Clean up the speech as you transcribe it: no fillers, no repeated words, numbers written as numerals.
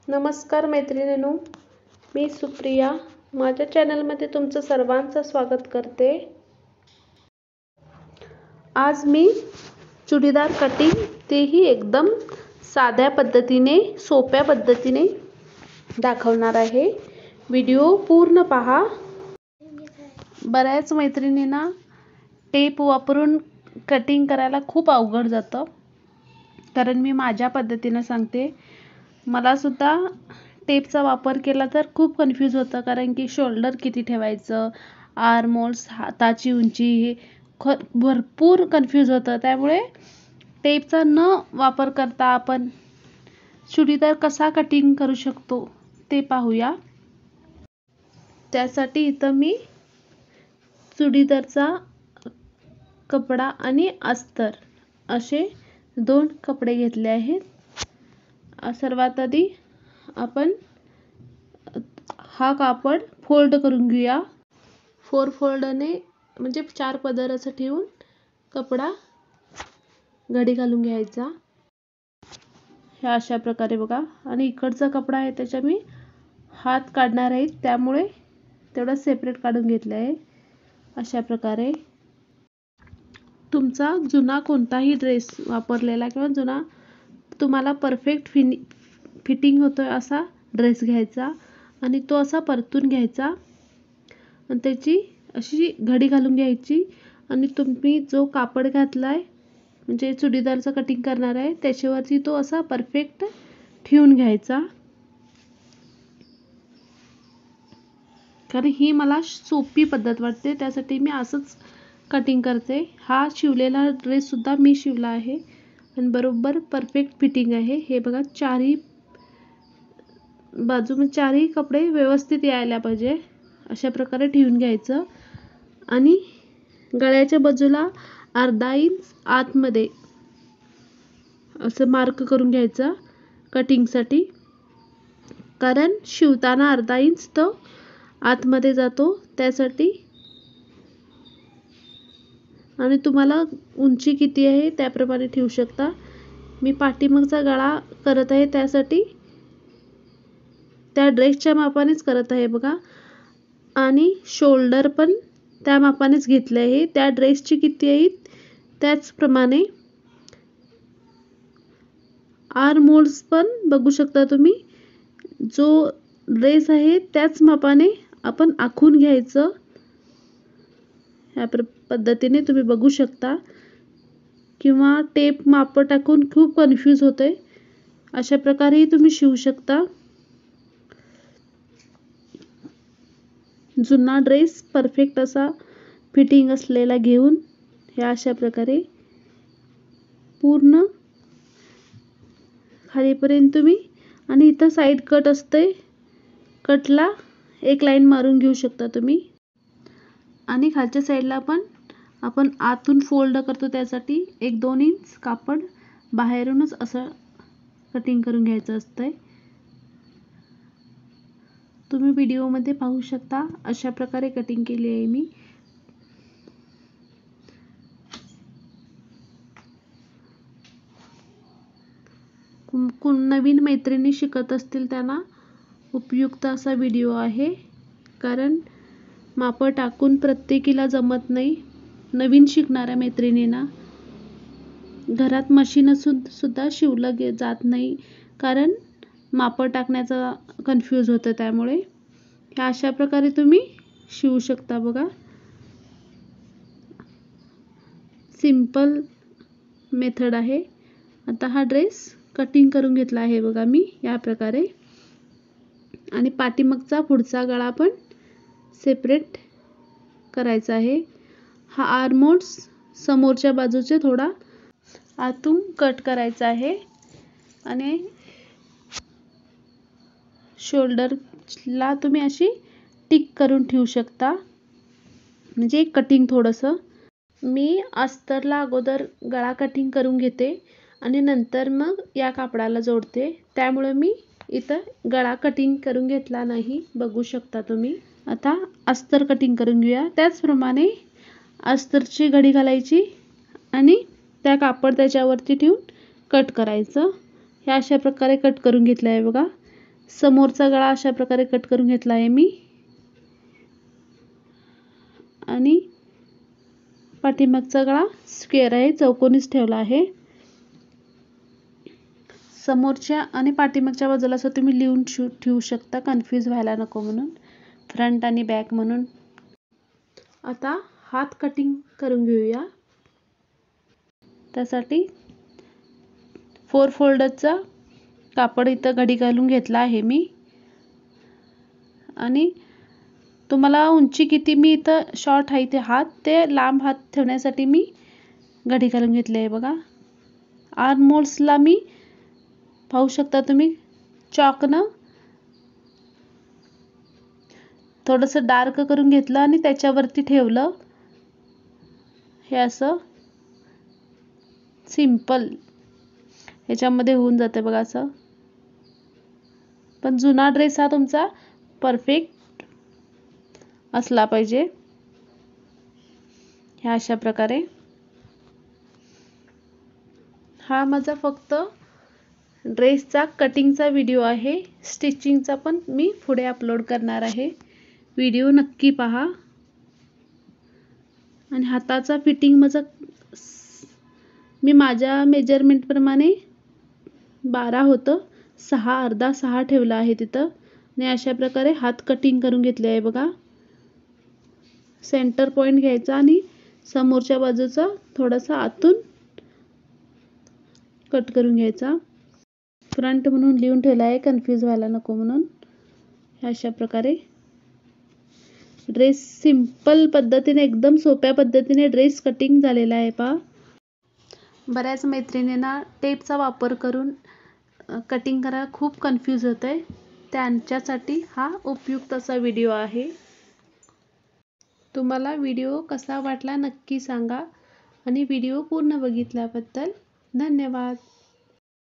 नमस्कार मैत्रिणींनो, मी सुप्रिया माझ्या चॅनलमध्ये तुमचं सर्वांचं स्वागत करते। आज मी चुडीदार कटिंग तेही एकदम साध्या पद्धतीने सोप्या पद्धतीने दाखवणार आहे। व्हिडिओ पूर्ण पहा। बऱ्याच मैत्रिणींना टेप वापरून कटिंग करायला खूप अवघड जातं, कारण मी माझ्या पद्धतीने सांगते। मला सुद्धा टेपचा वापर केला तर खूप कन्फ्यूज होतं, कारण की शोल्डर किती ठेवायचं, आर्म होल्स, हाताची उंची हे भरपूर कन्फ्यूज होतं। त्यामुळे टेपचा न वापर करता आपण चुडीदार कसा कटिंग करू शकतो ते पाहूया। त्यासाठी इथं मी चुडीदारचा कपडा आणि अस्तर असे 2 कपडे घेतले आहेत। सर्वात आधी आपण हा कापड फोल्ड करून घेऊया। 4 फोल्डने म्हणजे 4 पदर असं ठेवून कपडा घडी घालून घ्यायचा। हे अशा प्रकारे बघा, आणि इकडचा कपडा आहे त्याच्या मी हात काढणार आहे, त्यामुळे तेवढा सेपरेट काढून घेतला आहे। अशा प्रकारे तुमचा जुना कोणताही ड्रेस वापरलेला किंवा जुना तुम्हाला परफेक्ट फिटिंग होतोय असा ड्रेस घ्यायचा आणि तो असा परतून घ्यायचा आणि त्याची अशी घडी घालून घ्यायची, आणि तुम्ही जो कापड घातलाय म्हणजे चुडीदारचं कटिंग करणार आहे त्याच्यावरती तो असा परफेक्ट ठेवून घ्यायचा। कारण ही मला सोपी पद्धत वाटते, त्यासाठी मी असंच कटिंग करते। हा शिवलेला ड्रेस सुद्धा मी शिवला आहे आणि बरोबर परफेक्ट फिटिंग आहे। हे बघा, चारही बाजूने चारही कपडे व्यवस्थित यायला पाहिजे अशा प्रकारे ठेवून घ्यायचं। आणि गळ्याच्या बाजूला अर्धा इंच आतमध्ये असं मार्क करून घ्यायचं कटिंगसाठी, कारण शिवताना अर्धा इंच तो आतमध्ये जातो त्यासाठी। आणि तुम्हाला उंची किती आहे त्याप्रमाणे ठेवू शकता। मी पाठीमागचा गळा करत आहे, त्यासाठी त्या ड्रेसच्या मापानेच करत आहे बघा, आणि शोल्डर पण त्या मापानेच घेतले आहे। त्या ड्रेसची किती आहे त्याचप्रमाणे आर्म होल्स पण बघू शकता तुम्ही, जो ड्रेस आहे त्याच मापाने आपण आखून घ्यायचं। या पद्धतीने तुम्ही बघू शकता, किंवा टेप माप टाकून खूप कन्फ्यूज होते, अशा प्रकारेही तुम्ही शिवू शकता। जुना ड्रेस परफेक्ट असा फिटिंग असलेला घेऊन हे अशा प्रकारे पूर्ण खालीपर्यंत तुम्ही, आणि इथं साइड कट असते, कटला एक लाईन मारून घेऊ शकता तुम्ही। आणि खालच्या साईडला पण आपण आतून फोल्ड करतो, त्यासाठी 1-2 इंच कापड बाहेरूनच असं कटिंग करून घ्यायचं असतंय। तुम्ही व्हिडिओमध्ये पाहू शकता अशा प्रकारे कटिंग केली आहे मी। नवीन मैत्रिणी शिकत असतील त्यांना उपयुक्त असा व्हिडिओ आहे, कारण माप टाकून प्रत्येकीला जमत नाही। नवीन शिकणाऱ्या मैत्रिणींना घरात मशीन असून सुद्धा शिवलं जात नाही, कारण माप टाकण्याचा कन्फ्यूज होतं। त्यामुळे हे अशा प्रकारे तुम्ही शिवू शकता बघा। सिंपल मेथड आहे। आता हा ड्रेस कटिंग करून घेतला आहे बघा मी या प्रकारे, आणि पाठीमागचा पुढचा गळा पण सेपरेट करायचा आहे। हा आर्म होल्स समोरच्या बाजूचे थोडा आतून कट करायचा आहे, आणि शोल्डरला तुम्ही अशी टिक करून ठेवू शकता, म्हणजे कटिंग थोडंसं। मी अस्तरला अगोदर गळा कटिंग करून घेते आणि नंतर मग या कापडाला जोडते, त्यामुळे मी इथं गळा कटिंग करून घेतला नाही, बघू शकता तुम्ही। आता अस्तर कटिंग करून घेऊया। त्याचप्रमाणे अस्तरची घडी घालायची आणि त्या कापड त्याच्यावरती ठेवून कट करायचं। हे अशा प्रकारे कट करून घेतलं आहे बघा। समोरचा गळा अशा प्रकारे कट करून घेतला आहे मी आणि पाठीमागचा गळा स्क्वेअर आहे, चौकोनीच ठेवला आहे. समोरच्या आणि पाठीमागच्या बाजूला असं तुम्ही लिहून ठेवू शकता, कन्फ्यूज व्हायला नको म्हणून, फ्रंट आणि बॅक म्हणून. आता हात कटिंग करून घेऊया. त्यासाठी 4 फोल्डचा कापड इथं घडी घालून घेतला आहे मी आणि तुम्हाला उंची किती, मी इथं शॉर्ट आहे ते हात, ते लांब हात ठेवण्यासाठी मी घडी घालून घेतली आहे बघा. आर्म होल्सला मी पाहू शकता तुम्ही चॉकनं थोडंसं डार्क करून घेतलं आणि त्याच्यावरती ठेवलं. हे असं सिंपल ह्याच्यामध्ये होऊन जाते बघा असं. पण जुना ड्रेस हा तुमचा परफेक्ट असला पाहिजे. ह्या अशा प्रकारे. हा माझा फक्त ड्रेसचा कटिंगचा व्हिडिओ आहे. स्टिचिंगचा पण मी पुढे अपलोड करणार आहे. व्हिडिओ नक्की पहा. आणि हाताचा फिटिंग मी माझ्या मेजरमेंटप्रमाणे 12 होतं, 6 अर्धा 6 ठेवला आहे तिथं. आणि अशा प्रकारे हात कटिंग करून घेतले आहे बघा. सेंटर पॉइंट घ्यायचा आणि समोरच्या बाजूचा थोडासा आतून कट करून घ्यायचा. फ्रंट म्हणून लिहून ठेवला आहे, कन्फ्यूज व्हायला नको म्हणून. अशा प्रकारे ड्रेस सिंपल पद्धतीने, एकदम सोप्या पद्धतीने ड्रेस कटिंग झालेला आहे पहा. बऱ्याच मैत्रिणींना टेपचा वापर करून कटिंग करायला खूप कन्फ्यूज होतंय, त्यांच्यासाठी हा उपयुक्त असा व्हिडिओ आहे. तुम्हाला व्हिडिओ कसा वाटला नक्की सांगा आणि व्हिडिओ पूर्ण बघितल्याबद्दल धन्यवाद.